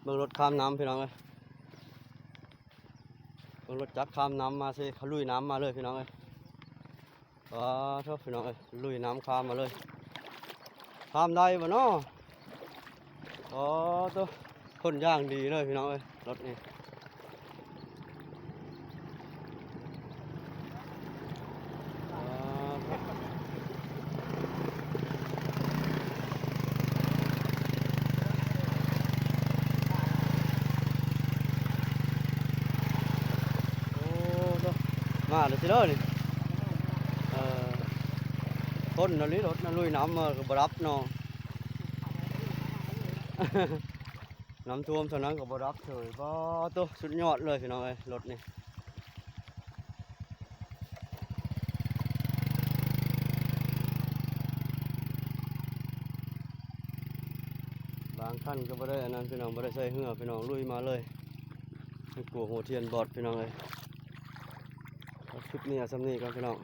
เบิ่งรถข้ามน้ำพี่น้องเอ้ยเบิ่งรถจักรข้ามน้ำมาสิเขาลุยน้ำมาเลยพี่น้องเอ้ยชอบพี่น้องเอ้ยลุยน้ำข้ามมาเลยข้ามได้บ่เนาะตัวคนย่างดีเลยพี่น้องเอ้ยรถนี่มาเลยสิเด้อนี่คนนั่นนี่รถนั่นลุยน้ำมาก็บรับเนาะ น้ำท่วมเท่านั้นก็บรับเฉยตัวสุดยอดเลยพี่น้องเอ้ยรถนี่บางขั้นก็บ่ได้อันนั้นพี่น้องบ่ได้ใส่เหือพี่น้องลุยมาเลยไม่กลัวหัวเทียนบอดพี่น้องเอ้ยคลิปนี้สำนี้กันพี่น้อง